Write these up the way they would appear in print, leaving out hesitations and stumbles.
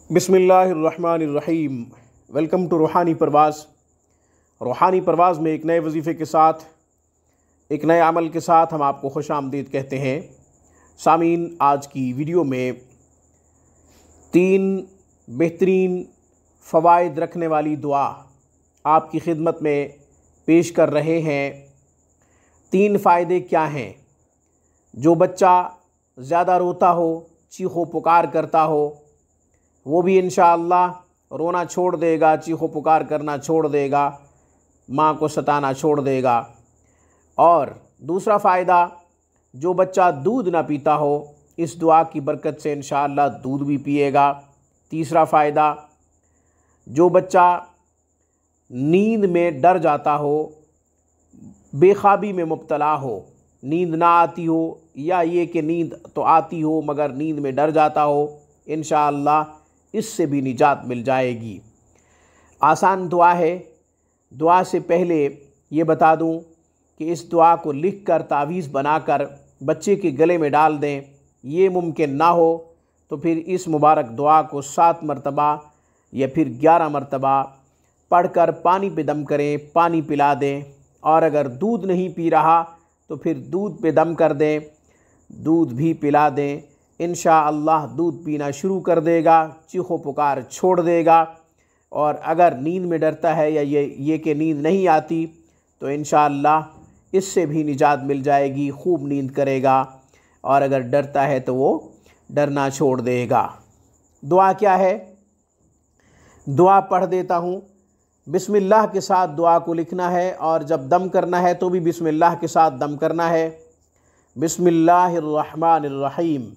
बिस्मिल्लाहिर्रहमानिर्रहीम। Welcome to रूहानी परवाज़। रूहानी परवाज़ में एक नए वजीफ़े के साथ, एक नए अमल के साथ हम आपको खुश आमदीद कहते हैं। सामीन, आज की वीडियो में 3 बेहतरीन फ़वाइद रखने वाली दुआ आपकी खिदमत में पेश कर रहे हैं। 3 फ़ायदे क्या हैं? जो बच्चा ज़्यादा रोता हो, चीखो पुकार करता हो, वो भी इंशाअल्लाह रोना छोड़ देगा, चीखो पुकार करना छोड़ देगा, माँ को सताना छोड़ देगा। और दूसरा फ़ायदा, जो बच्चा दूध ना पीता हो, इस दुआ की बरकत से इंशाअल्लाह दूध भी पिएगा। तीसरा फ़ायदा, जो बच्चा नींद में डर जाता हो, बेख्वाबी में मुब्तला हो, नींद ना आती हो, या ये कि नींद तो आती हो मगर नींद में डर जाता हो, इंशाअल्लाह इससे भी निजात मिल जाएगी। आसान दुआ है। दुआ से पहले ये बता दूं कि इस दुआ को लिख कर तावीज़ बनाकर बच्चे के गले में डाल दें। ये मुमकिन ना हो तो फिर इस मुबारक दुआ को 7 मरतबा या फिर 11 मरतबा पढ़कर पानी पे दम करें, पानी पिला दें। और अगर दूध नहीं पी रहा तो फिर दूध पे दम कर दें, दूध भी पिला दें। इंशाअल्लाह दूध पीना शुरू कर देगा, चीखो पुकार छोड़ देगा। और अगर नींद में डरता है या ये कि नींद नहीं आती, तो इंशाअल्लाह इससे भी निजात मिल जाएगी, खूब नींद करेगा। और अगर डरता है तो वो डरना छोड़ देगा। दुआ क्या है? दुआ पढ़ देता हूँ। बिस्मिल्लाह के साथ दुआ को लिखना है, और जब दम करना है तो भी बिस्मिल्लाह के साथ दम करना है। बिस्मिल्लाहिर्रहमानिर्रहीम।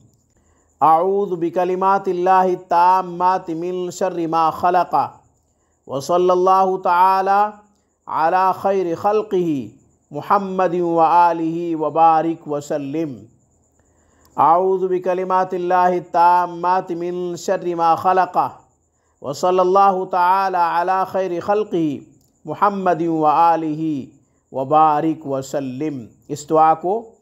आऊज़ु बिकलिमातिल्लाहि ताम्माति मिन शर्रि मा खलक़ा व सल्लल्लाहु तआला अला खैरि खल्क़िही मुहम्मदिन व आलिही व बारिक व सल्लिम। आऊज़ु बिकलिमातिल्लाहि ताम्माति मिन शर्रि मा खलक़ा व सल्लल्लाहु तआला अला खैरि खल्क़िही मुहम्मदिन व आलिही व बारिक व सल्लिम। इस दुआ को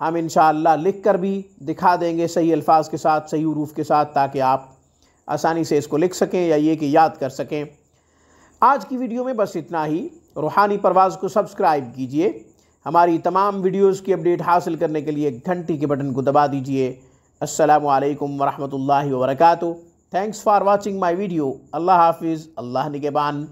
हम इंशाअल्लाह लिख कर भी दिखा देंगे सही अल्फाज के साथ, सही हुरूफ के साथ, ताकि आप आसानी से इसको लिख सकें या ये कि याद कर सकें। आज की वीडियो में बस इतना ही। रूहानी परवाज़ को सब्सक्राइब कीजिए। हमारी तमाम वीडियोज़ की अपडेट हासिल करने के लिए घंटी के बटन को दबा दीजिए। अस्सलामु अलैकुम वरहमतुल्लाहि वबरकातुहू। Thanks for watching my video. अल्लाह हाफिज़। अल्लाह निगहबान।